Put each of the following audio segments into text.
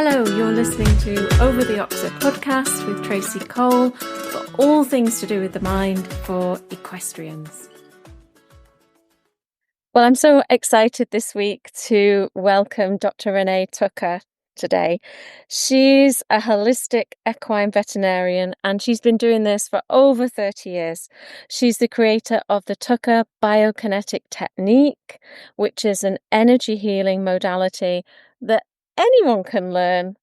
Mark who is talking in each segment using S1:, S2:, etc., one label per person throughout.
S1: Hello, you're listening to Over the Oxer podcast with Tracey Cole for all things to do with the mind for equestrians. Well, I'm so excited this week to welcome Dr. Renee Tucker today. She's a holistic equine veterinarian and she's been doing this for over 30 years. She's the creator of the Tucker BioKinetic Technique, which is an energy healing modality that anyone can learn.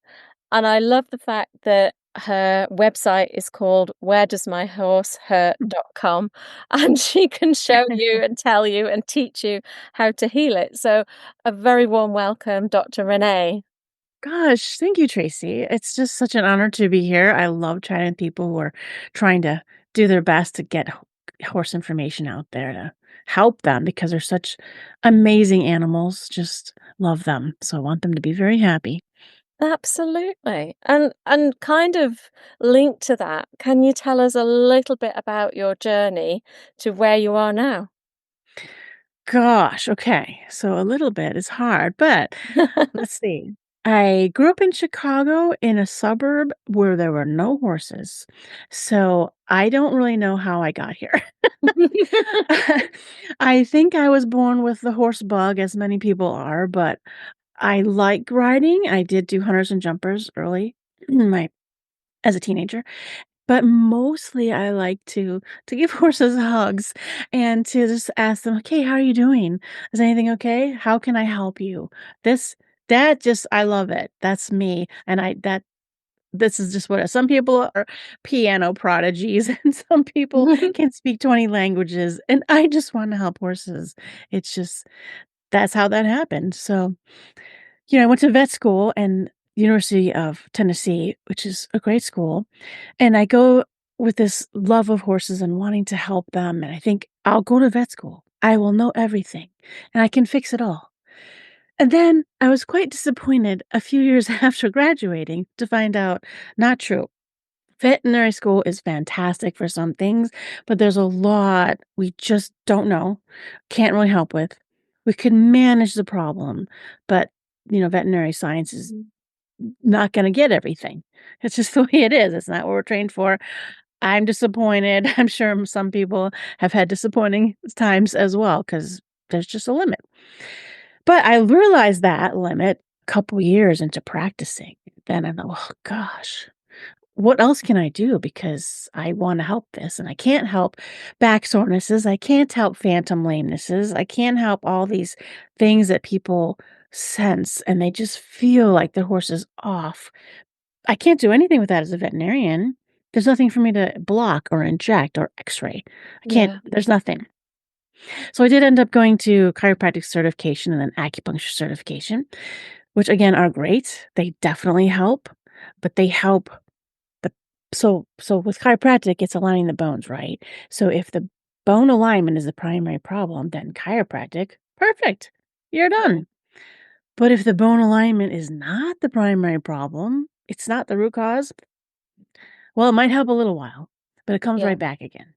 S1: And I love the fact that her website is called wheredoesmyhorsehurt.com, and she can show you and tell you and teach you how to heal it. So a very warm welcome, Dr. Renee.
S2: Gosh, thank you, Tracey. It's just such an honor to be here. I love chatting with people who are trying to do their best to get horse information out there to help them because they're such amazing animals. Just love them. So I want them to be very happy.
S1: Absolutely. And kind of linked to that, can you tell us a little bit about your journey to where you are now?
S2: Gosh, okay. So a little bit is hard, but let's see. I grew up in Chicago in a suburb where there were no horses. So I don't really know how I got here. I think I was born with the horse bug, as many people are, but I like riding. I did do hunters and jumpers early in my as a teenager, but mostly I like to give horses hugs and to just ask them, "Okay, how are you doing? Is anything okay? How can I help you?" This that just I love it. That's me, and I that this is just what some people are piano prodigies, and some people can speak 20 languages, and I just wanna help horses. It's just that's how that happened. So, I went to vet school and University of Tennessee, which is a great school, and I go with this love of horses and wanting to help them, and I think, "I'll go to vet school. I will know everything, and I can fix it all." And then I was quite disappointed a few years after graduating to find out not true. Veterinary school is fantastic for some things, but there's a lot we just don't know, can't really help with. We can manage the problem, but, veterinary science is not gonna get everything. It's just the way it is. It's not what we're trained for. I'm disappointed. I'm sure some people have had disappointing times as well because there's just a limit. But I realized that limit a couple years into practicing. Then I thought, "Oh gosh, what else can I do? Because I wanna help this, and I can't help back sorenesses, I can't help phantom lamenesses, I can't help all these things that people sense, and they just feel like the horse is off. I can't do anything with that as a veterinarian. There's nothing for me to block or inject or X-ray. I can't
S1: Yeah.
S2: there's nothing." So I did end up going to chiropractic certification and then acupuncture certification, which again are great. They definitely help, but they help the so with chiropractic, it's aligning the bones, right? So if the bone alignment is the primary problem, then chiropractic, perfect. You're
S1: Yeah.
S2: done. But if the bone alignment is not the primary problem, it's not the root cause, well, it might help a little while, but it comes
S1: Yeah.
S2: right back again.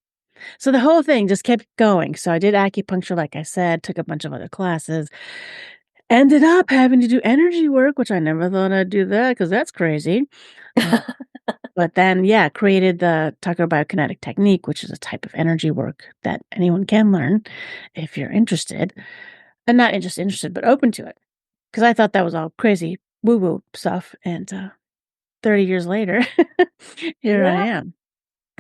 S2: So the whole thing just kept going. So I did acupuncture, like I said, took a bunch of other classes, ended up having to do energy work, which I never thought I'd do that because that's crazy. Uh, but then, yeah, created the Tucker BioKinetic Technique, which is a type of energy work that anyone can learn if you're interested. And not just interested, but open to it. Because I thought that was all crazy woo woo stuff. And 30 years later, here I
S1: Yeah.
S2: am.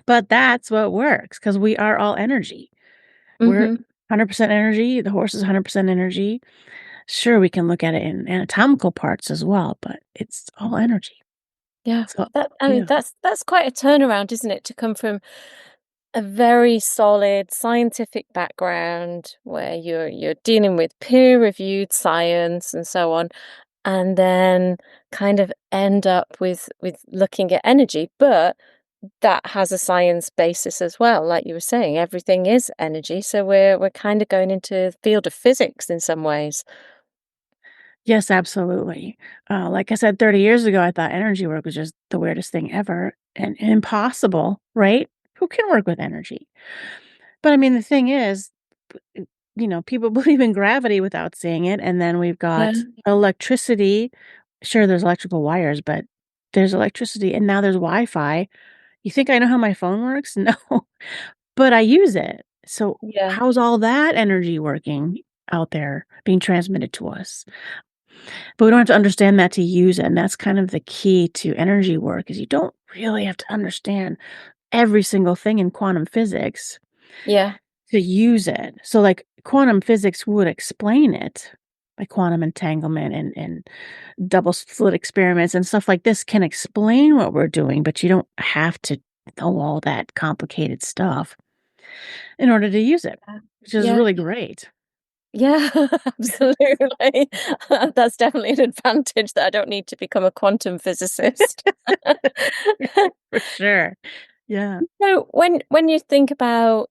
S2: But that's what works because we are all energy. We're
S1: Mhm.
S2: 100% energy. The horse is 100% energy. Sure, we can look at it in anatomical parts as well, but it's all energy.
S1: Yeah.
S2: So,
S1: I mean,
S2: yeah.
S1: that's quite a turnaround, isn't it, to come from a very solid scientific background where you're dealing with peer-reviewed science and so on, and then kind of end up with looking at energy, but that has a science basis as well. Like you were saying, everything is energy, so we're kind of going into the field of physics in some ways.
S2: Yes, absolutely. Like I said, 30 years ago, I thought energy work was just the weirdest thing ever and impossible, right? Who can work with energy? But I mean, the thing is, people believe in gravity without seeing it. And then we've
S1: Yeah.
S2: got electricity Sure, there's electrical wires, but there's electricity, and now there's Wi-Fi. You think I know how my phone works? No, but I use it. So,
S1: Yeah.
S2: how's all that energy working out there being transmitted to us? But we don't have to understand that to use it, and that's kind of the key to energy work is you don't really have to understand every single thing in quantum physics
S1: Yeah.
S2: to use it. So, like, quantum physics would explain it, like quantum entanglement and double slit experiments and stuff like this can explain what we're doing, but you don't have to know all that complicated stuff in order to use it, which is
S1: Yeah.
S2: really great.
S1: Yeah, absolutely. That's definitely an advantage that I don't need to become a quantum physicist.
S2: For sure. Yeah.
S1: So when you think about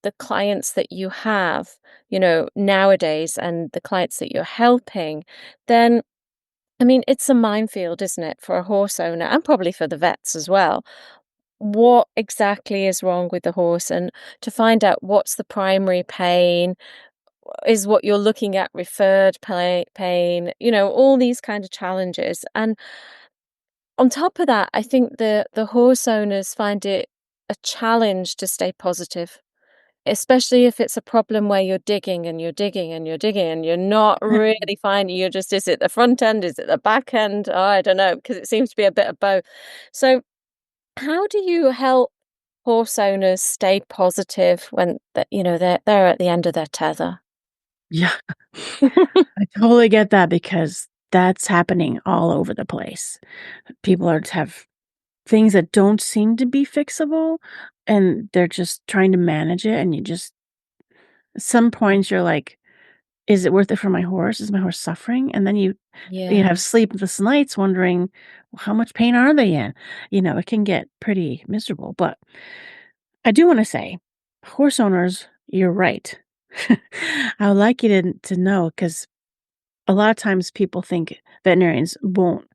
S1: the clients that you have, nowadays and the clients that you're helping, then I mean, it's a minefield, isn't it, for a horse owner and probably for the vets as well. What exactly is wrong with the horse and to find out what's the primary pain, is what you're looking at referred pain, all these kind of challenges. And on top of that, I think the horse owners find it a challenge to stay positive, especially if it's a problem where you're digging and you're digging and you're digging and you're not really finding you're just, is it the front end? Is it the back end? Oh, I don't know, because it seems to be a bit of both. So how do you help horse owners stay positive when they're at the end of their tether?
S2: Yeah. I totally get that because that's happening all over the place. People are have things that don't seem to be fixable, and they're just trying to manage it, and you just at some points, you're like, "Is it worth it for my horse? Is my horse suffering?" And then you
S1: Yeah.
S2: have sleepless nights wondering, "Well, how much pain are they in?" It can get pretty miserable, but I do wanna say, horse owners, you're right. I would like you to know because a lot of times people think veterinarians won't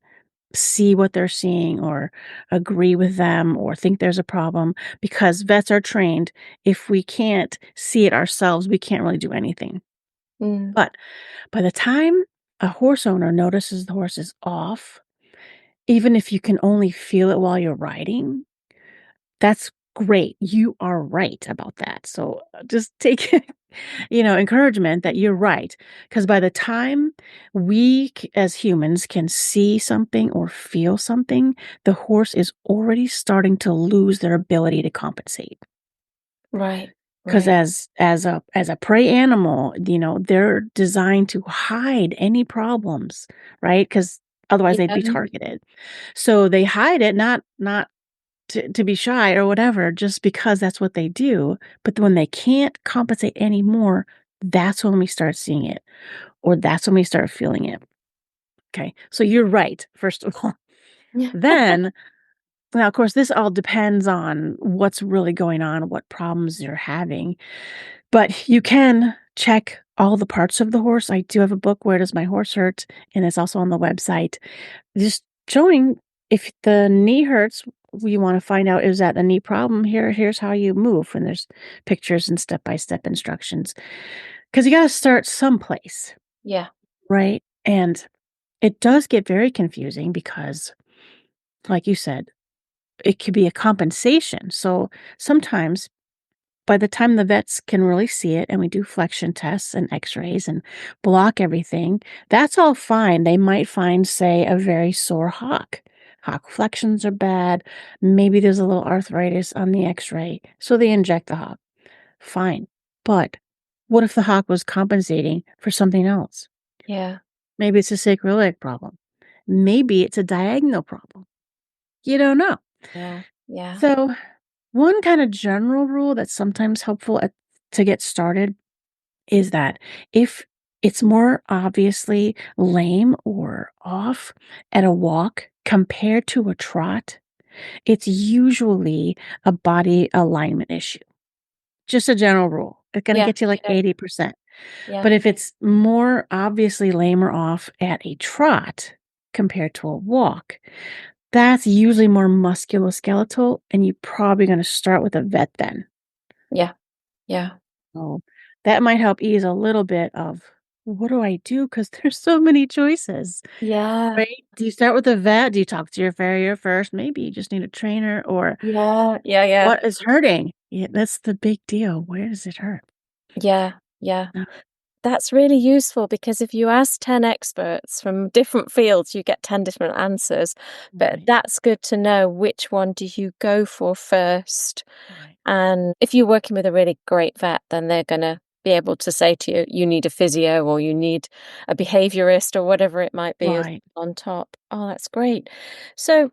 S2: see what they're seeing or agree with them or think there's a problem because vets are trained. If we can't see it ourselves, we can't really do anything.
S1: Mm.
S2: But by the time a horse owner notices the horse is off, even if you can only feel it while you're riding, that's great. You are right about that. So just take encouragement that you're right. Because by the time as humans can see something or feel something, the horse is already starting to lose their ability to compensate.
S1: Right.
S2: Because
S1: Right.
S2: as a prey animal, they're designed to hide any problems, right? Because otherwise they'd
S1: Yeah.
S2: be targeted. So they hide it, not to be shy or whatever, just because that's what they do. But when they can't compensate anymore, that's when we start seeing it, or that's when we start feeling it. Okay. So you're right, first of all.
S1: Yeah.
S2: Then, now, of course, this all depends on what's really going on, what problems you're having. But you can check all the parts of the horse. I do have a book, Where Does My Horse Hurt? And it's also on the website. Just showing if the knee hurts, you wanna find out, is that a knee problem? Here's how you move, and there's pictures and step-by-step instructions. Because you gotta start someplace,
S1: Yeah.
S2: right? And it does get very confusing because, like you said, it could be a compensation. So, sometimes by the time the vets can really see it and we do flexion tests and x-rays and block everything, that's all fine. They might find, say, a very sore hock. Hock flexions are bad. Maybe there's a little arthritis on the x-ray. So they inject the hock. Fine. But what if the hock was compensating for something else?
S1: Yeah.
S2: Maybe it's a sacroiliac problem. Maybe it's a diagonal problem. You don't know.
S1: Yeah. Yeah.
S2: So, one kind of general rule that's sometimes helpful to get started is that if it's more obviously lame or off at a walk compared to a trot, it's usually a body alignment issue. Just a general rule. It's going to
S1: Yeah.
S2: get you like
S1: Yeah.
S2: 80%.
S1: Yeah.
S2: But if it's more obviously lame or off at a trot compared to a walk, that's usually more musculoskeletal, and you're probably going to start with a vet then.
S1: Yeah. Yeah.
S2: So that might help ease a little bit of what do I do? Because there's so many choices,
S1: Yeah,
S2: right? Do you start with a vet? Do you talk to your farrier first? Maybe you just need a trainer, or
S1: yeah, yeah, yeah,
S2: what is hurting? Yeah, that's the big deal. Where does it hurt?
S1: yeah, yeah.
S2: Uh,
S1: That's really useful because if you ask 10 experts from different fields, you get 10 different answers. But
S2: Right,
S1: that's good to know which one do you go for first.
S2: right,
S1: And if you're working with a really great vet, then they're going to be able to say to you, you need a physio or you need a behaviorist or whatever it might be as
S2: right.
S1: on top. Oh, that's great. So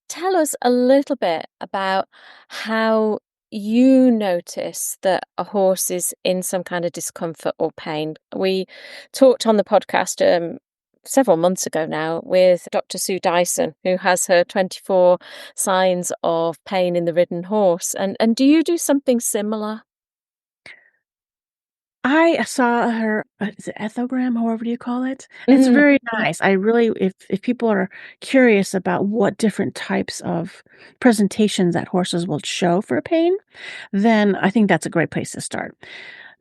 S1: tell us a little bit about how you notice that a horse is in some kind of discomfort or pain. We talked on the podcast several months ago now with Dr. Sue Dyson, who has her 24 signs of pain in the ridden horse. And do you do something similar?
S2: I saw her, is it ethogram, however you call it? It's
S1: Mhm,
S2: very
S1: mhm.
S2: nice. I really, if people are curious about what different types of presentations that horses will show for pain, then I think that's a great place to start.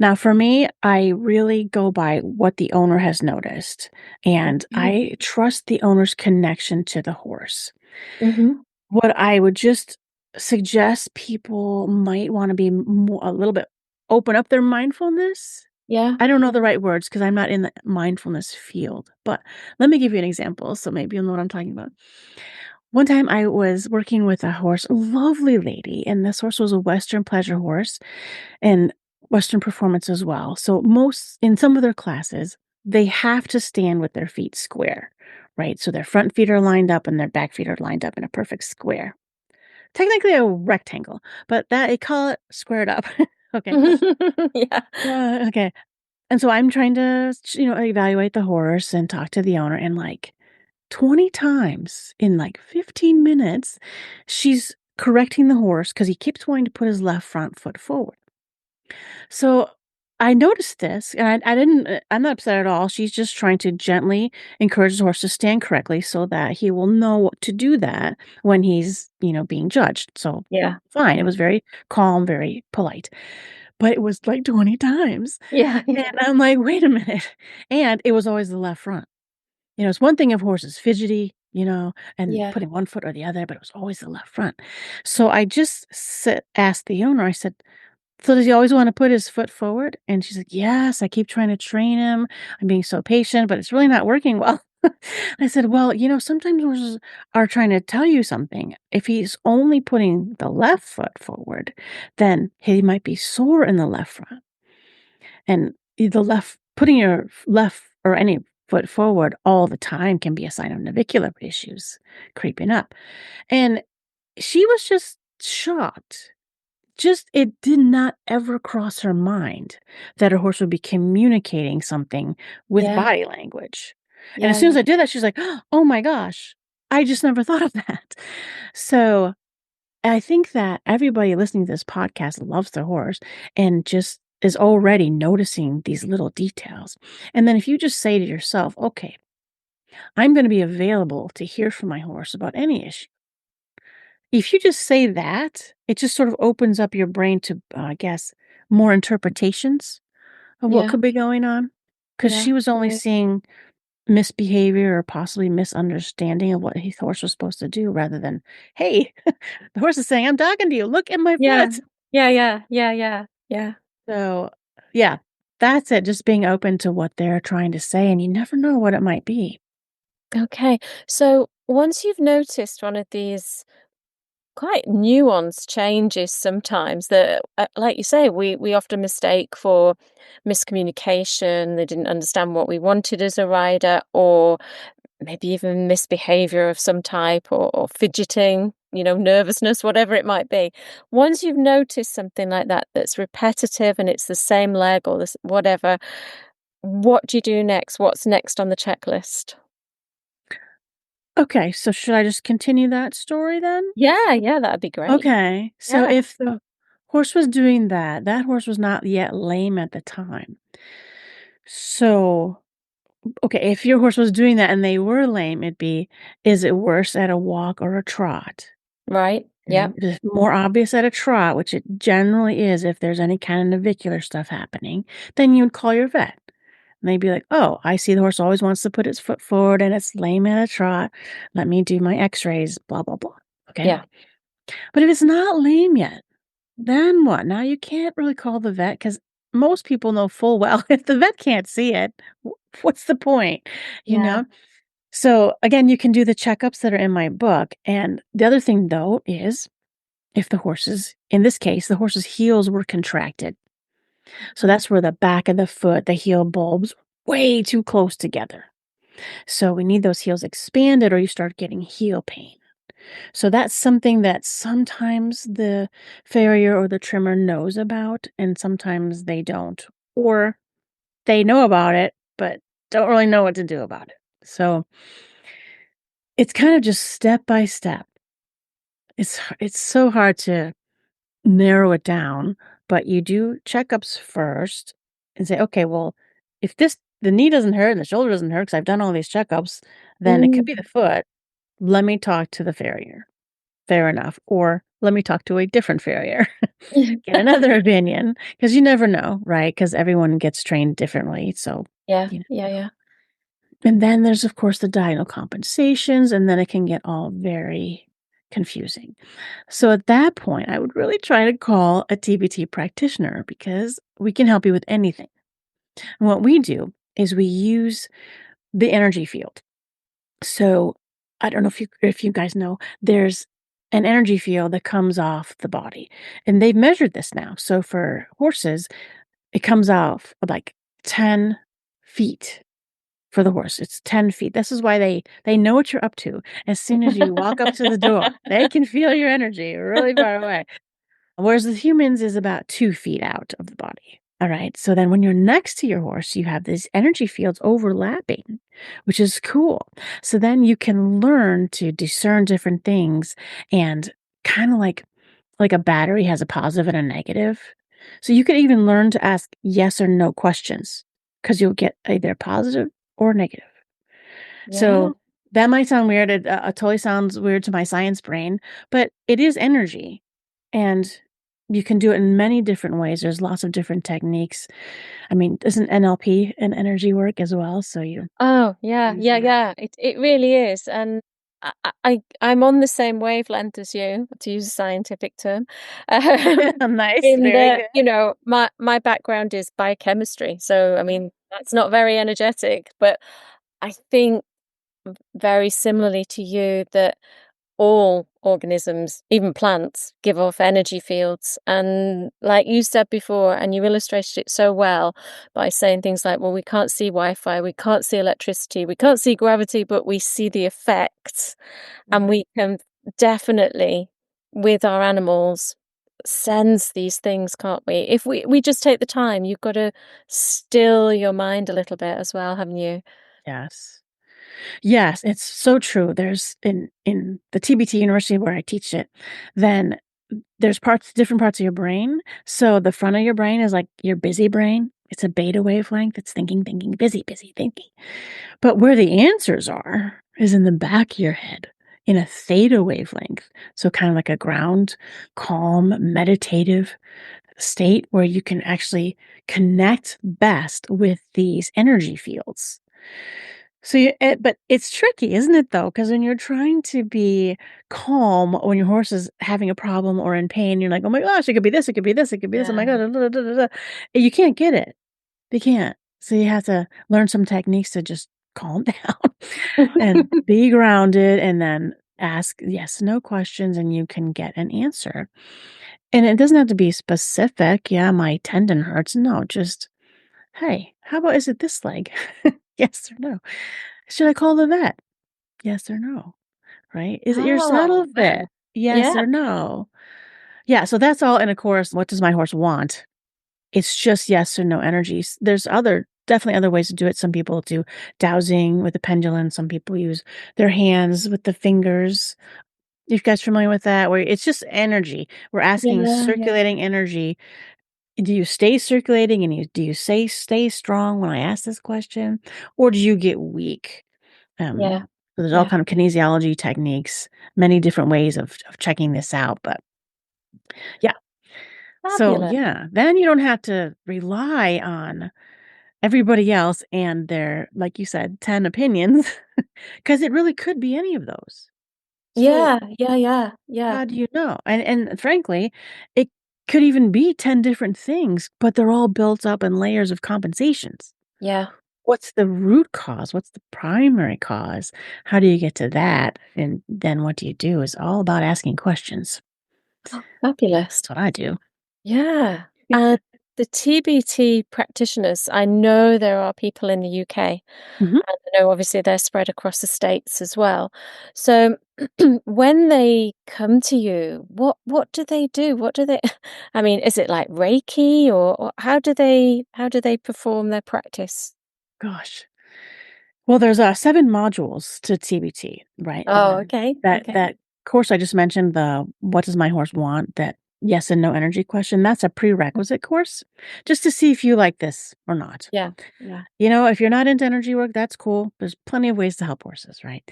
S2: Now, for me, I really go by what the owner has noticed, and
S1: Okay.
S2: I trust the owner's connection to the horse.
S1: Mhm.
S2: What I would just suggest people might wanna be more a little bit open up their mindfulness.
S1: Yeah.
S2: I don't know the right words because 'cause I'm not in the mindfulness field, but let me give you an example so maybe you'll know what I'm talking about. One time I was working with a horse, a lovely lady, and this horse was a Western pleasure horse and Western performance as well. So most in some of their classes, they have to stand with their feet square, right? So their front feet are lined up and their back feet are lined up in a perfect square. Technically a rectangle, but that they call it squared up. Okay.
S1: Yeah.
S2: Okay. And so I'm trying to, evaluate the horse and talk to the owner, and like 20 times in like 15 minutes, she's correcting the horse because he keeps wanting to put his left front foot forward. So I noticed this, and I didn't, I'm not upset at all. She's just trying to gently encourage the horse to stand correctly so that he will know what to do that when he's, being judged. So
S1: Yeah.
S2: fine. It was very calm, very polite, but it was like 20 times.
S1: Yeah.
S2: And I'm like, wait a minute. And it was always the left front. It's one thing if horse is fidgety, and
S1: Yeah.
S2: putting one foot or the other, but it was always the left front. So I just asked the owner, I said, so does he always wanna put his foot forward? And she's like, "Yes, I keep trying to train him. I'm being so patient, but it's really not working well." I said, "Well, sometimes horses are trying to tell you something. If he's only putting the left foot forward, then he might be sore in the left front. And the left putting your left or any foot forward all the time can be a sign of navicular issues creeping up." And she was just shocked. Just it did not ever cross her mind that her horse would be communicating something with
S1: Yeah.
S2: body language. And as
S1: Yeah.
S2: soon as
S1: Yeah.
S2: I did that, she's like, "Oh my gosh, I just never thought of that." So, I think that everybody listening to this podcast loves their horse and just is already noticing these little details. And then if you just say to yourself, "Okay, I'm gonna be available to hear from my horse about any issue." If you just say that, it just sort of opens up your brain to, I guess, more interpretations of what
S1: Yeah.
S2: could be going on. Because
S1: Yeah.
S2: she was only
S1: Yeah.
S2: seeing misbehavior or possibly misunderstanding of what his horse was supposed to do rather than, "Hey, the horse is saying, 'I'm talking to you. Look at my
S1: Yeah.
S2: foot.'"
S1: Yeah, yeah, yeah, yeah, yeah.
S2: So, yeah, that's it. Just being open to what they're trying to say, and you never know what it might be.
S1: Okay. So once you've noticed one of these quite nuanced changes sometimes that, like you say, we often mistake for miscommunication. They didn't understand what we wanted as a rider, or maybe even misbehavior of some type, or fidgeting, nervousness, whatever it might be. Once you've noticed something like that that's repetitive and it's the same leg or this whatever, what do you do next? What's next on the checklist?
S2: Okay, so should I just continue that story then?
S1: Yeah, yeah, that'd be great.
S2: Okay, so
S1: Yeah,
S2: if the horse was doing that, that horse was not yet lame at the time. So, okay, if your horse was doing that and they were lame, it'd be, is it worse at a walk or a trot?
S1: right. Yeah,
S2: Right? If it's more obvious at a trot, which it generally is if there's any kind of navicular stuff happening, then you would call your vet. They'd be like, "Oh, I see the horse always wants to put its foot forward and it's lame at a trot. Let me do my x-rays, blah, blah, blah." Okay?
S1: Yeah.
S2: But if it's not lame yet, then what? Now you can't really call the vet because most people know full well if the vet can't see it, what's the point? You
S1: Yeah.
S2: know? So again, you can do the checkups that are in my book. And the other thing though is if the horse's, in this case, the horse's heels were contracted. So
S1: Mhm.
S2: that's where the back of the foot, the heel bulbs, way too close together. So we need those heels expanded or you start getting heel pain. So that's something that sometimes the farrier or the trimmer knows about and sometimes they don't. Or they know about it, but don't really know what to do about it. So it's kind of just step by step. It's so hard to narrow it down, but you do checkups first and say, "Okay, well, if the knee doesn't hurt and the shoulder doesn't hurt because 'cause I've done all these checkups, then it could be the
S1: Mm.
S2: foot. Let me talk to the farrier." Fair enough. Or let me talk to a different farrier. Get another opinion because you never know, right? Because everyone gets trained differently, so,
S1: Yeah,
S2: you
S1: yeah,
S2: know.
S1: yeah.
S2: And then there's, of course, the diagonal compensations, and then it can get all very confusing. So at that point, I would really try to call a TBT practitioner because we can help you with anything. And what we do is we use the energy field. So I don't know if you guys know, there's an energy field that comes off the body. And they've measured this now. So for horses, it comes off like 10 feet for the horse. It's 10 feet. This is why they know what you're up to. As soon as you walk up to the door, they can feel your energy really far away. Whereas the humans is about 2 feet out of the body. All right. So then when you're next to your horse, you have these energy fields overlapping, which is cool. So then you can learn to discern different things and kind of like a battery has a positive and a negative. So you could even learn to ask yes or no questions because you'll get either positive or negative.
S1: Yeah.
S2: So that might sound weird. It totally sounds weird to my science brain, but it is energy. And you can do it in many different ways. There's lots of different techniques. I mean, isn't NLP and energy work as well? So you
S1: Oh, yeah,
S2: use
S1: yeah,
S2: that.
S1: yeah. It really is, and I'm on the same wavelength as you, to use a scientific term. Um,
S2: Nice.
S1: in
S2: Very
S1: that,
S2: good.
S1: my background is biochemistry, so I mean that's not very energetic, but I think very similarly to you that all organisms, even plants, give off energy fields. And like you said before, and you illustrated it so well by saying things like, well, we can't see Wi Fi, we can't see electricity, we can't see gravity, but we see the effects. And
S2: Mhm.
S1: we can definitely, with our animals, sense these things, can't we? If we just take the time, you've got to still your mind a little bit as well, haven't you?
S2: Yes. Yes, it's so true. There's in the TBT university where I teach it, then there's different parts of your brain. So the front of your brain is like your busy brain. It's a beta wavelength. It's thinking, thinking, busy, busy, thinking. But where the answers are is in the back of your head in a theta wavelength. So kind of like a ground, calm, meditative state where you can actually connect best with these energy fields. So but it's tricky, isn't it though? Because when you're trying to be calm when your horse is having a problem or in pain, you're like, "Oh my gosh, it could be this, it could be this, it could be this. Oh my
S1: Yeah.
S2: god, da, da, da, da, da." You can't get it. You can't. So you have to learn some techniques to just calm down and be grounded and then ask yes, no questions and you can get an answer. And it doesn't have to be specific. Yeah, my tendon hurts. No, just, hey, how about is it this leg? Yes or no? Should I call the vet? Yes or no, right? Is it your
S1: Oh,
S2: saddle fit? Yes
S1: yeah,
S2: or no? Yeah, so that's all, and of course, what does my horse want? It's just yes or no energies. There's definitely other ways to do it. Some people do dowsing with a pendulum. Some people use their hands with the fingers. You guys familiar with that? Where it's just energy. We're asking
S1: yeah, yeah,
S2: circulating energy. Do you stay circulating and do you say stay strong when I ask this question? Or do you get weak?
S1: yeah,
S2: So there's all
S1: yeah.
S2: kind of kinesiology techniques, many different ways of checking this out. But yeah. So
S1: Fabulous.
S2: yeah, then you don't have to rely on everybody else and their, like you said, 10 opinions, because it really could be any of those. So
S1: Yeah, yeah, yeah, yeah,
S2: how do you know? And frankly, it could even be 10 different things, but they're all built up in layers of compensations.
S1: yeah.
S2: What's the root cause? What's the primary cause? How do you get to that? And then what do you do is all about asking questions.
S1: Oh, fabulous.
S2: That's what I do.
S1: Yeah. And the TBT practitioners, I know there are people in the UK,
S2: Mhm.
S1: and I know obviously they're spread across the States as well. So when they come to you, what do they do? What do they I mean, is it like Reiki or how do they perform their practice?
S2: Gosh. Well, there's, 7 modules to TBT, right?
S1: Oh, okay. Okay.
S2: That course I just mentioned, the "What does my horse want?" That yes and no energy question, that's a prerequisite course, just to see if you like this or not.
S1: Yeah. Yeah.
S2: You know, if you're not into energy work, that's cool. There's plenty of ways to help horses, right?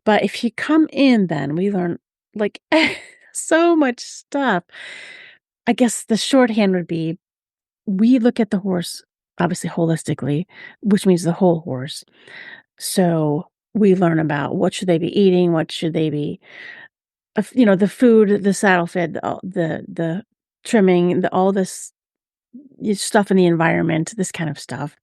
S2: But if you come in, then we learn, like, so much stuff. I guess the shorthand would be, we look at the horse, obviously holistically, which means the whole horse. So, we learn about what should they be eating, what should they be the food, the saddle fed, the trimming, the all this stuff in the environment, this kind of stuff.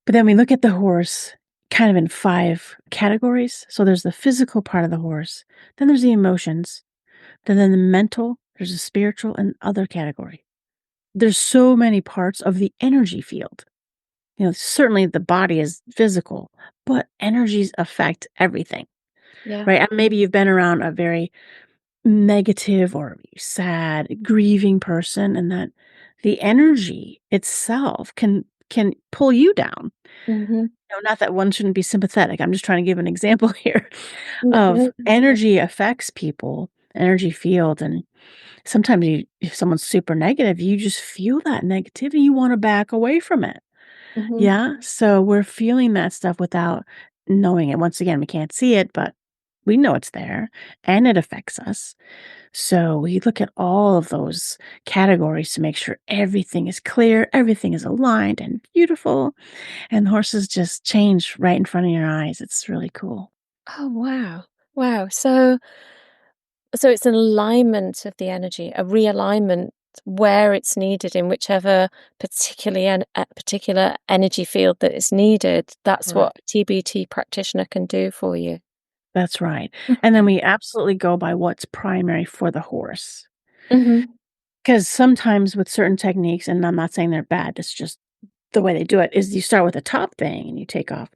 S2: But then we look at the horse kind of in 5 categories. So there's the physical part of the horse, then there's the emotions, then the mental, there's the spiritual and other category. There's so many parts of the energy field. Certainly the body is physical, but energies affect everything,
S1: Yeah.
S2: right? And maybe you've been around a very negative or sad, grieving person, and that the energy itself can pull you down.
S1: Mhm.
S2: Not that one shouldn't be sympathetic. I'm just trying to give an example here
S1: No,
S2: of
S1: no, yeah.
S2: energy affects people, energy field, and sometimes if someone's super negative, you just feel that negativity. You want to back away from it.
S1: Mhm.
S2: Yeah. So we're feeling that stuff without knowing it. Once again, we can't see it, but we know it's there and it affects us. So we look at all of those categories to make sure everything is clear, everything is aligned and beautiful, and the horses just change right in front of your eyes. It's really cool.
S1: Oh, wow. Wow. So it's an alignment of the energy, a realignment where it's needed in whichever particular energy field that is needed. That's what
S2: Correct.
S1: a TBT practitioner can do for you.
S2: That's right. And then
S1: Mhm.
S2: we absolutely go by what's primary for the horse.
S1: Mhm.
S2: Because sometimes with certain techniques, and I'm not saying they're bad, it's just the way they do it, is you start with the top thing and you take off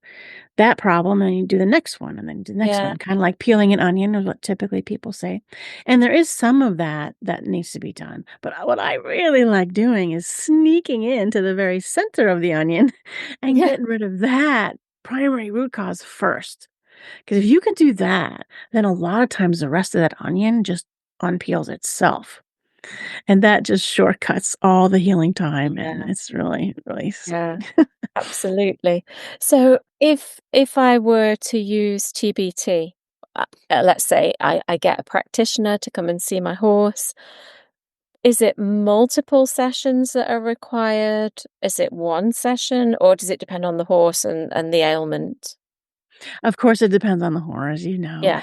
S2: that problem and you do the next one and then you do the next
S1: Yeah.
S2: one, kind of like peeling an onion is what typically people say. And there is some of that that needs to be done. But what I really like doing is sneaking into the very center of the onion and
S1: Yeah.
S2: getting rid of that primary root cause first. Because if you can do that, then a lot of times the rest of that onion just unpeels itself. And that just shortcuts all the healing time. And
S1: Yeah.
S2: it's really, really,
S1: Yeah. Absolutely. So if I were to use TBT, let's say I get a practitioner to come and see my horse. Is it multiple sessions that are required? Is it one session, or does it depend on the horse and the ailment?
S2: of course, it depends on the horse.
S1: Yeah,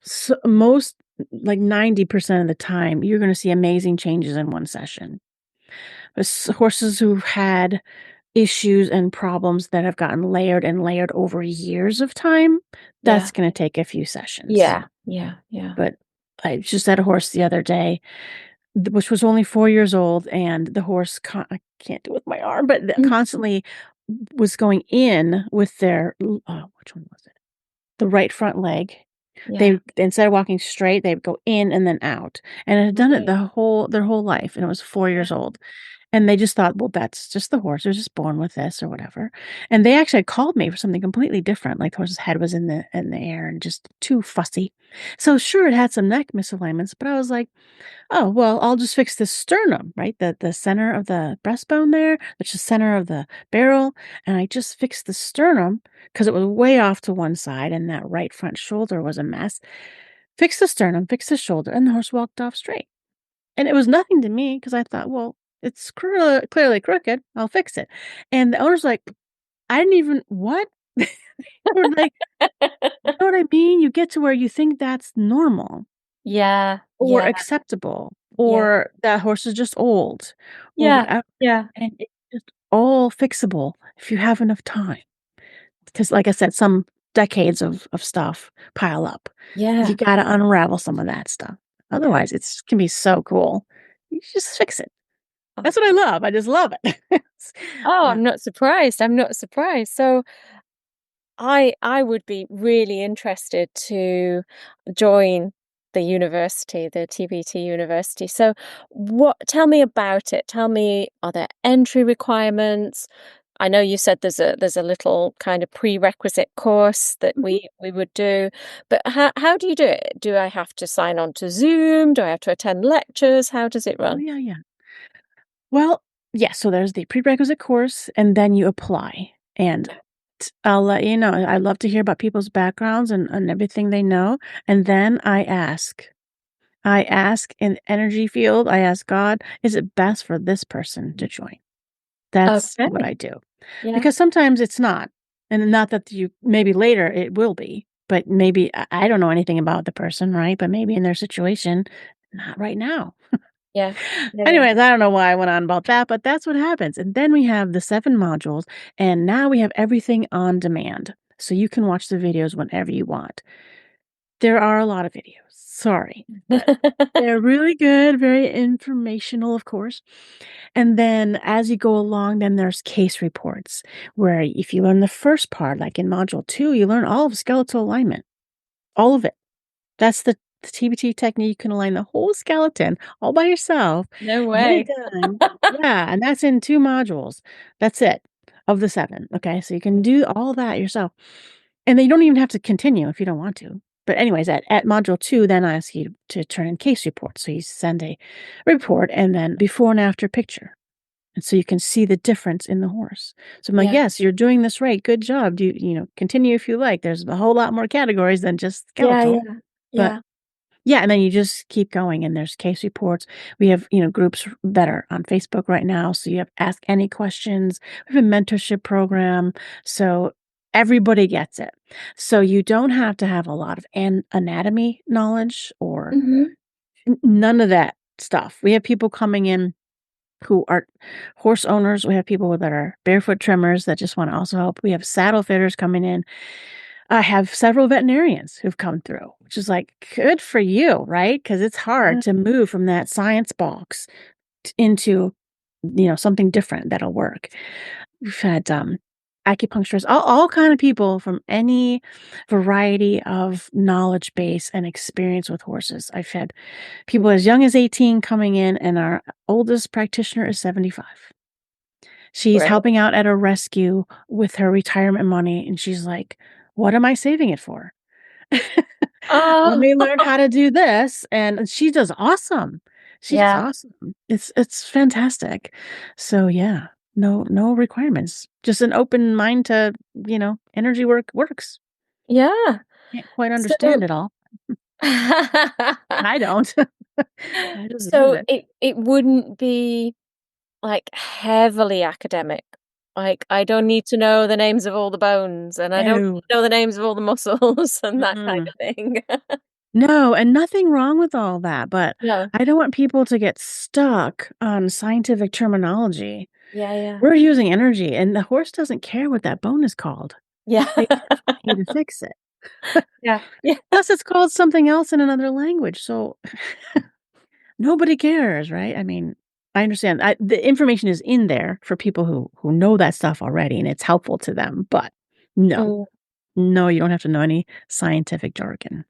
S2: So most, like 90% of the time, you're going to see amazing changes in one session. Horses who've had issues and problems that have gotten layered and layered over years of time,
S1: yeah,
S2: that's going to take a few sessions.
S1: yeah, yeah, yeah.
S2: But I just had a horse the other day, which was only 4 years old, and the horse, I can't do it with my arm, but
S1: Mm,
S2: constantly was going in with their, which one was it? The right front leg.
S1: yeah.
S2: They instead of walking straight, they would go in and then out, and it had done it
S1: Right.
S2: their whole life, and it was 4
S1: Yeah.
S2: years old, and they just thought, "Well, that's just the horse, they're just born with this or whatever," and they actually had called me for something completely different, like the horse's head was in the air and just too fussy. So, sure, it had some neck misalignments, but I was like, "Oh, well, I'll just fix the sternum, right? The center of the breastbone there, which is center of the barrel, and I just fixed the sternum because it was way off to one side and that right front shoulder was a mess. Fix the sternum, fix the shoulder, and the horse walked off straight. And it was nothing to me because I thought, well, It's clearly crooked. I'll fix it." And the owner's like, "I didn't even what?" We're like, "You know what I mean? You get to where you think that's normal
S1: Yeah,
S2: or
S1: yeah,
S2: acceptable
S1: yeah,
S2: or that horse is just old or
S1: yeah,
S2: whatever,
S1: yeah,
S2: and it's just all fixable if you have enough time. Because, like I said, some decades of stuff pile up. You
S1: yeah,
S2: gotta unravel some of that stuff.
S1: yeah.
S2: Otherwise, it's can be so cool. You just fix it.
S1: Oh,
S2: That's what I love. I just love it.
S1: oh,
S2: Yeah.
S1: I'm not surprised. I'm not surprised. So I would be really interested to join the university, the TBT university. So what tell me about it. Tell me, are there entry requirements? I know you said there's a little kind of prerequisite course that
S2: Mhm.
S1: we would do, but how do you do it? Do I have to sign on to Zoom? Do I have to attend lectures? How does it
S2: Oh,
S1: run?
S2: yeah, yeah. Well, yes, so there's the prerequisite course, and then you apply, and I'll let you know, I love to hear about people's backgrounds and everything they know, and then I ask. I ask in energy field, I ask God, "Is it best for this person to join?" That's what
S1: Okay.
S2: I do.
S1: Yeah.
S2: Because sometimes it's not, and not that you maybe later it will be, but maybe I don't know anything about the person, right? But maybe in their situation, not right now.
S1: Yeah. Yeah. Yeah.
S2: Anyways, I don't know why I went on about that, but that's what happens. And then we have the 7 modules, and now we have everything on demand. So you can watch the videos whenever you want. There are a lot of videos, sorry, but they're really good, very informational, of course. And then as you go along, then there's case reports, where if you learn the first part, like in module 2, you learn all of skeletal alignment, all of it. That's the TBT technique. You can align the whole skeleton all by yourself,
S1: No
S2: get it
S1: way.
S2: done. Yeah, and that's in 2 modules. That's it, of the 7, okay? So you can do all that yourself, and then you don't even have to continue if you don't want to. But anyways, at module 2, then I ask you to turn in case reports. So you send a report and then before and after picture, and so you can see the difference in the horse. So I'm like,
S1: Yeah.
S2: "Yes, you're doing this right. Good job. Do continue if you like. There's a whole lot more categories than just
S1: Yeah,
S2: skeletal."
S1: yeah.
S2: But
S1: Yeah.
S2: yeah, and then you just keep going and there's case reports. We have, groups that are on Facebook right now, so you have ask any questions. We have a mentorship program, so everybody gets it. So you don't have to have a lot of anatomy knowledge or
S1: Mhm.
S2: none of that stuff. We have people coming in who are horse owners. We have people that are barefoot trimmers that just wanna also help. We have saddle fitters coming in. I have several veterinarians who've come through, which is like, good for you, right? Because it's hard
S1: Yeah.
S2: to move from that science box into, something different that'll work. We've had, acupuncturists, all kind of people from any variety of knowledge base and experience with horses. I've had people as young as 18 coming in, and our oldest practitioner is 75. She's
S1: Great.
S2: helping out at a rescue with her retirement money, and she's like, "What am I saving it for? Let
S1: Oh,
S2: me learn how to do this," and she does awesome. She does
S1: yeah.
S2: awesome. It's fantastic. So, yeah, no requirements. Just an open mind to, energy work works.
S1: Yeah.
S2: Can't quite
S1: So
S2: understand it all. I don't. I just do
S1: so
S2: it.
S1: it wouldn't be, like, heavily academic. Like, I don't need to know the names of all the bones, and I don't
S2: No.
S1: know the names of all the muscles and that kind
S2: Mm-mm.
S1: of thing.
S2: No, and nothing wrong with all that, but
S1: No.
S2: I don't want people to get stuck on scientific terminology.
S1: Yeah, yeah.
S2: We're using energy, and the horse doesn't care what that bone is called.
S1: Yeah.
S2: They just want you to fix it.
S1: Yeah, yeah.
S2: Plus, it's called something else in another language, so nobody cares, right? I mean, I understand. The information is in there for people who know that stuff already, and it's helpful to them, but no.
S1: Mm.
S2: No, you don't have to know any scientific jargon.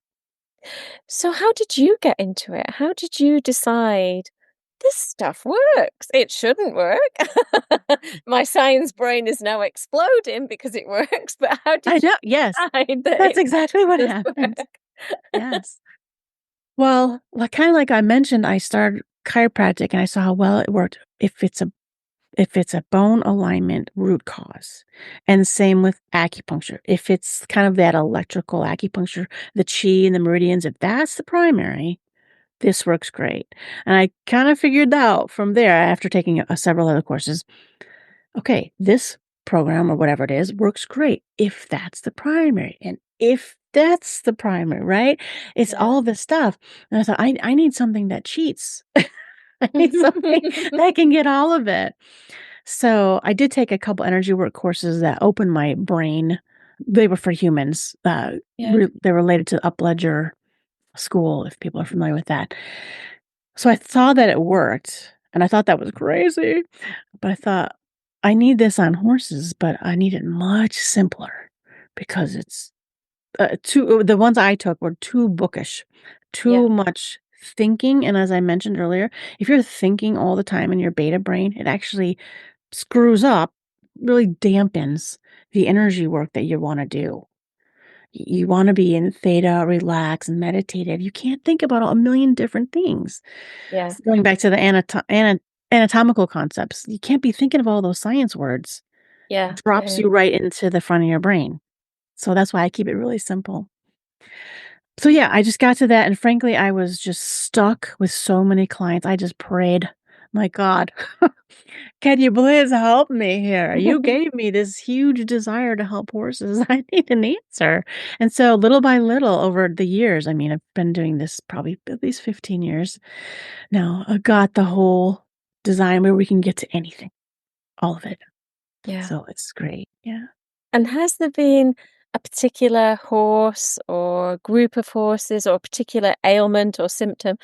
S1: So how did you get into it? How did you decide this stuff works? It shouldn't work. My science brain is now exploding because it works, but how
S2: I
S1: did you
S2: know, yes.
S1: decide that
S2: That's
S1: it
S2: exactly what
S1: does
S2: happened.
S1: work?
S2: Yes. Well, kinda like I mentioned, I started chiropractic and I saw how well it worked if it's a bone alignment root cause, and same with acupuncture. If it's kind of that electrical acupuncture, the chi and the meridians, if that's the primary, this works great. And I kind of figured out from there after taking several other courses, okay, this program or whatever it is works great if that's the primary. And if that's the primary, right? It's
S1: Yeah.
S2: all this stuff. And I thought, I need something that cheats. I need something that can get all of it. So I did take a couple energy work courses that opened my brain. They were for humans.
S1: Yeah.
S2: They're related to Upledger School, if people are familiar with that. So I saw that it worked, and I thought that was crazy. But I thought, I need this on horses, but I need it much simpler because it's the ones I took were too bookish,
S1: Yeah.
S2: too much thinking. And as I mentioned earlier, if you're thinking all the time in your beta brain, it actually screws up, really dampens the energy work that you want to do. You want to be in theta, relax, and meditative. You can't think about a million different things.
S1: Yeah.
S2: Going back to the anatomical concepts, you can't be thinking of all those science words.
S1: Yeah.
S2: Drops
S1: Yeah.
S2: you right into the front of your brain. So that's why I keep it really simple. So yeah, I just got to that, and frankly, I was just stuck with so many clients. I just prayed, my God, can you please help me here? You gave me this huge desire to help horses. I need an answer. And so little by little over the years, I mean, I've been doing this probably at least 15 years now. I got the whole design where we can get to anything, all of it.
S1: Yeah.
S2: So it's great. Yeah.
S1: And has there been a particular horse or group of horses or a particular ailment or symptom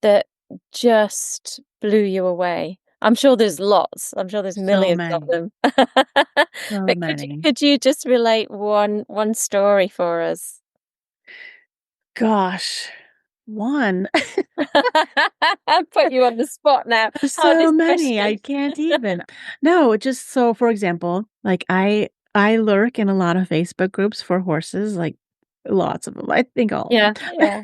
S1: that just blew you away? I'm sure there's lots. I'm sure there's
S2: So
S1: millions of
S2: many,
S1: them.
S2: so
S1: But
S2: many.
S1: could you just relate one story for us?
S2: Gosh, one.
S1: I put you on the spot now.
S2: There's so
S1: Hardest
S2: many,
S1: question.
S2: I can't even. No, just so for example, like I lurk in a lot of Facebook groups for horses, like lots of them. I think all of them,
S1: Yeah, yeah.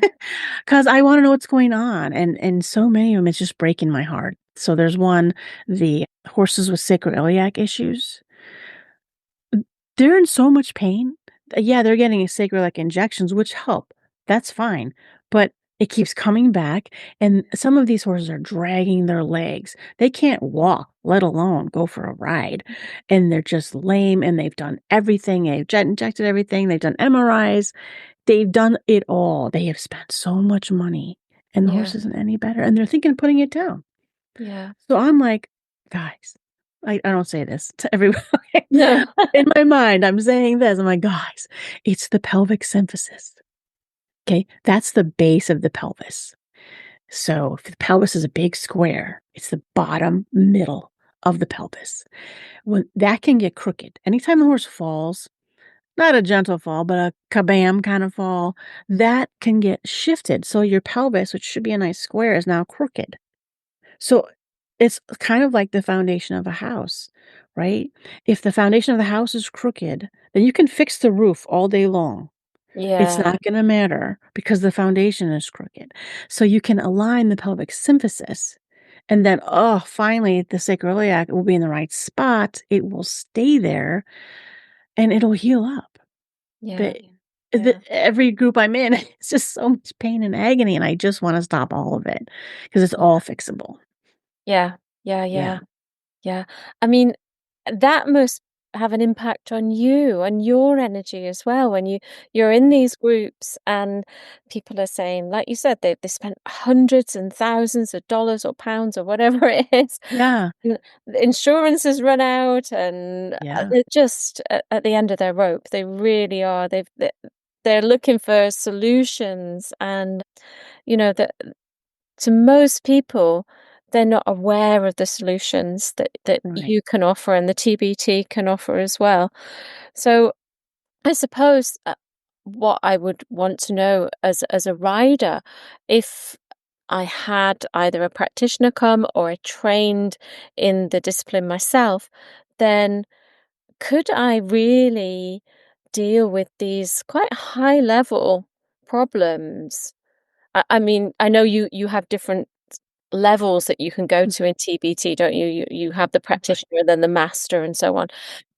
S2: because I wanna know what's going on, and so many of them, it's just breaking my heart. So there's one, the horses with sacroiliac issues. They're in so much pain. Yeah, they're getting sacroiliac injections, which help. That's fine, but it keeps coming back, and some of these horses are dragging their legs. They can't walk, let alone go for a ride, and they're just lame, and they've done everything. They've jet injected everything. They've done MRIs. They've done it all. They have spent so much money, and the
S1: Yeah,
S2: horse isn't any better, and they're thinking of putting it down.
S1: yeah.
S2: So I'm like, "Guys," I don't say this to everyone.
S1: No.
S2: In my mind, I'm saying this. I'm like, "Guys, it's the pelvic symphysis, okay? That's the base of the pelvis. So if the pelvis is a big square, it's the bottom middle of the pelvis. When that can get crooked. Anytime the horse falls, not a gentle fall, but a kabam kind of fall, that can get shifted. So your pelvis, which should be a nice square, is now crooked. So it's kind of like the foundation of a house, right? If the foundation of the house is crooked, then you can fix the roof all day long. It's
S1: Yeah,
S2: not gonna matter because the foundation is crooked. So you can align the pelvic symphysis, and then, oh, finally, the sacroiliac will be in the right spot. It will stay there, and it'll heal up.
S1: yeah,
S2: But
S1: yeah,
S2: every group I'm in, it's just so much pain and agony, and I just wanna stop all of it because it's
S1: yeah,
S2: all fixable.
S1: yeah, yeah,
S2: Yeah,
S1: yeah. Yeah. I mean, that must have an impact on you and your energy as well when you're in these groups and people are saying, like you said, they spent hundreds and thousands of dollars or pounds or whatever it is.
S2: yeah,
S1: And the insurance has run out and
S2: yeah,
S1: they're just at the end of their rope. They really are. They're looking for solutions and that to most people, they're not aware of the solutions that
S2: right.
S1: you can offer and the TBT can offer as well. So I suppose what I would want to know as a rider, if I had either a practitioner come or I trained in the discipline myself, then could I really deal with these quite high level problems? I mean, I know you have different levels that you can go
S2: Mhm,
S1: to in TBT, don't you? You have the
S2: right.
S1: practitioner, then the master, and so on.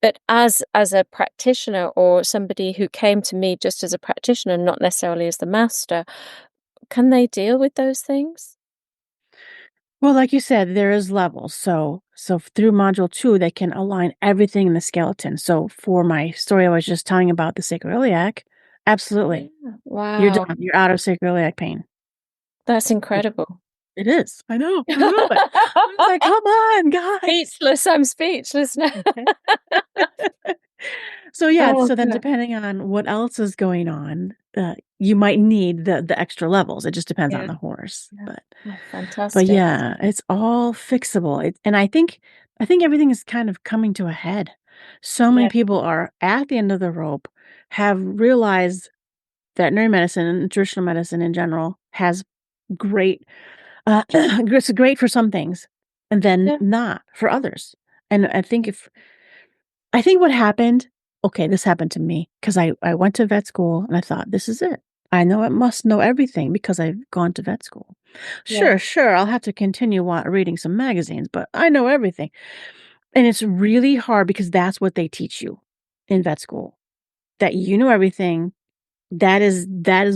S1: But as a practitioner or somebody who came to me just as a practitioner, not necessarily as the master, can they deal with those things?
S2: Well, like you said, there is levels. So through module 2, they can align everything in the skeleton. So for my story I was just telling about the sacroiliac,
S1: Yeah.
S2: absolutely. You're
S1: Wow,
S2: done. You're out of sacroiliac pain.
S1: that's
S2: It
S1: incredible.
S2: it is. I know. I love it. I was like, "Come on, guys."
S1: Speechless, I'm speechless now.
S2: Okay. So, yeah,
S1: Oh,
S2: so then
S1: God.
S2: depending on what else is going on, you might need the extra levels. It just depends on
S1: Yeah,
S2: the horse,
S1: yeah. Oh,
S2: but
S1: fantastic.
S2: yeah, it's all fixable. And I think everything is kind of coming to a head. So many
S1: Yeah,
S2: people are at the end of the rope, have realized veterinary medicine and traditional medicine in general has great, it's great for some things and then
S1: yeah,
S2: not for others. And I think what happened, okay, this happened to me because I went to vet school and I thought, "This is it. I know I must know everything because I've gone to vet school.
S1: yeah.
S2: Sure, I'll have to continue reading some magazines, but I know everything." And it's really hard because that's what they teach you in vet school, that you know everything. That is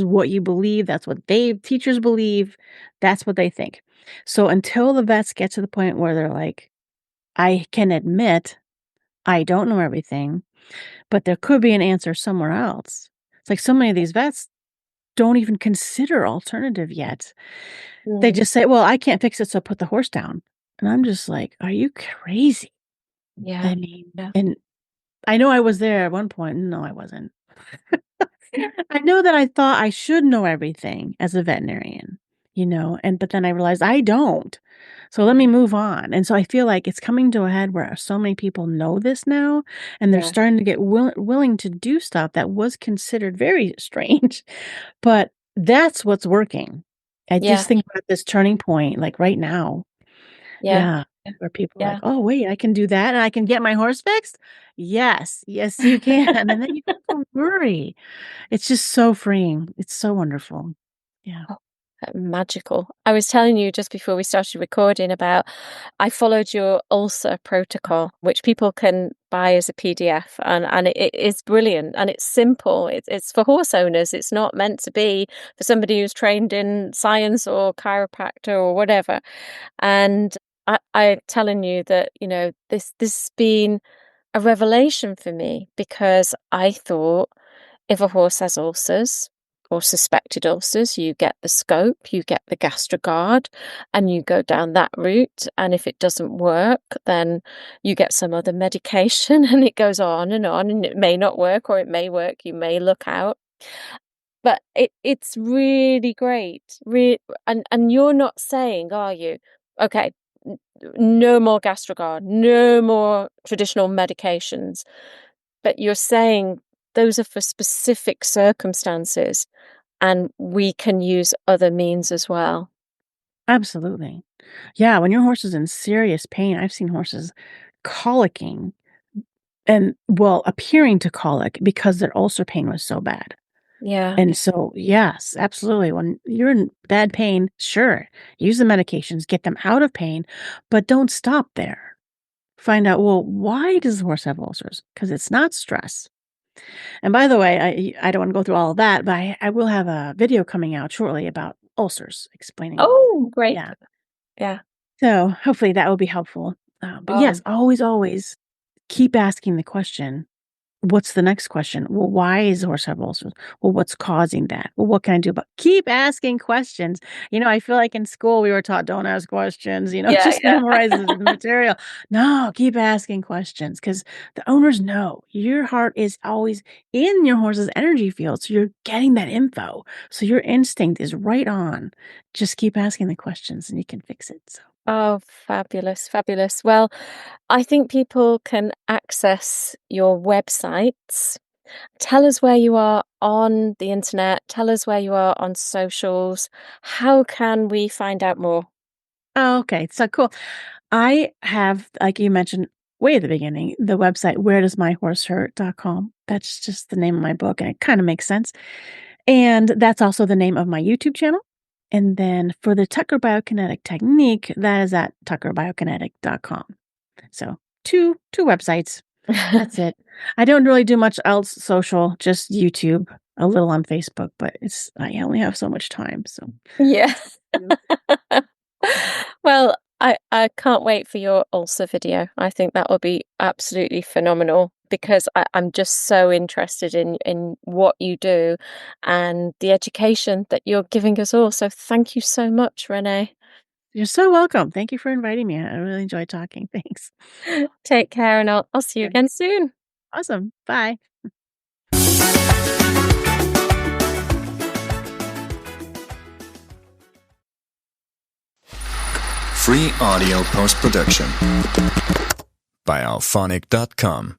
S2: what you believe. That's what they teachers believe. That's what they think. So until the vets get to the point where they're like, "I can admit I don't know everything, but there could be an answer somewhere else." It's like so many of these vets don't even consider alternative yet. They
S1: Mm,
S2: just say, "Well, I can't fix it, so put the horse down." And I'm just like, "Are you crazy?"
S1: yeah,
S2: I mean,
S1: yeah.
S2: and I know I was there at one point. No, I wasn't. I know that I thought I should know everything as a veterinarian, but then I realized I don't. So let me
S1: Mm,
S2: move on. And so I feel like it's coming to a head where so many people know this now, and they're
S1: yeah,
S2: starting to get willing to do stuff that was considered very strange, but that's what's working. I just
S1: yeah,
S2: think about this turning point, like right now.
S1: yeah,
S2: Yeah,
S1: yeah,
S2: where people are like,
S1: yeah.
S2: "Oh, wait, I can do that and I can get my horse fixed?" Yes, yes, you can. And then you don't have to worry. It's just so freeing. It's so wonderful. Yeah.
S1: Oh, magical. I was telling you just before we started recording about I followed your ulcer protocol, which people can buy as a PDF, and it is brilliant and it's simple. It's for horse owners. It's not meant to be for somebody who's trained in science or chiropractor or whatever. And I'm telling you that, this has been a revelation for me because I thought if a horse has ulcers or suspected ulcers, you get the scope, you get the gastrogard, and you go down that route. And if it doesn't work, then you get some other medication, and it goes on, and it may not work or it may work. You may look out. But it's really great. And you're not saying, are you? Okay, no more gastrogard, no more traditional medications. But you're saying those are for specific circumstances and we can use other means as well.
S2: Absolutely. Yeah, when your horse is in serious pain, I've seen horses colicking and, well, appearing to colic because their ulcer pain was so bad.
S1: Yeah.
S2: And so, yes, absolutely. When you're in bad pain, sure, use the medications, get them out of pain, but don't stop there. Find out, well, why does the horse have ulcers? Because it's not stress. And by the way, I don't want to go through all of that, but I will have a video coming out shortly about ulcers, explaining.
S1: Oh, great.
S2: Yeah.
S1: Yeah.
S2: So hopefully that will be helpful. But
S1: Oh,
S2: yes, always keep asking the question. What's the next question? Well, why is the horse have ulcers? Well, what's causing that? Well, what can I do about keep asking questions? I feel like in school we were taught don't ask questions,
S1: yeah,
S2: just
S1: yeah.
S2: memorize the material. No, keep asking questions because the owners know your heart is always in your horse's energy field. So you're getting that info. So your instinct is right on. Just keep asking the questions and you can fix it. So
S1: Oh, fabulous, fabulous. Well, I think people can access your websites. Tell us where you are on the internet. Tell us where you are on socials. How can we find out more?
S2: oh, okay. So cool. I have, like you mentioned way at the beginning, the website wheredoesmyhorsehurt.com. That's just the name of my book, and it kind of makes sense. And that's also the name of my YouTube channel. And then for the Tucker BioKinetic Technique, that is at tuckerbiokinetic.com. So two websites. That's it. I don't really do much else social, just YouTube. a little on Facebook, but I only have so much time, so
S1: Yeah.
S2: yeah.
S1: Well, I can't wait for your ulcer video. I think that will be absolutely phenomenal because I'm just so interested in what you do and the education that you're giving us all. So thank you so much, Renee.
S2: You're so welcome. Thank you for inviting me. I really enjoyed talking. Thanks.
S1: Take care, and I'll see you
S2: Okay.
S1: again soon.
S2: Awesome. Bye.
S3: Free audio post-production by alphonic.com.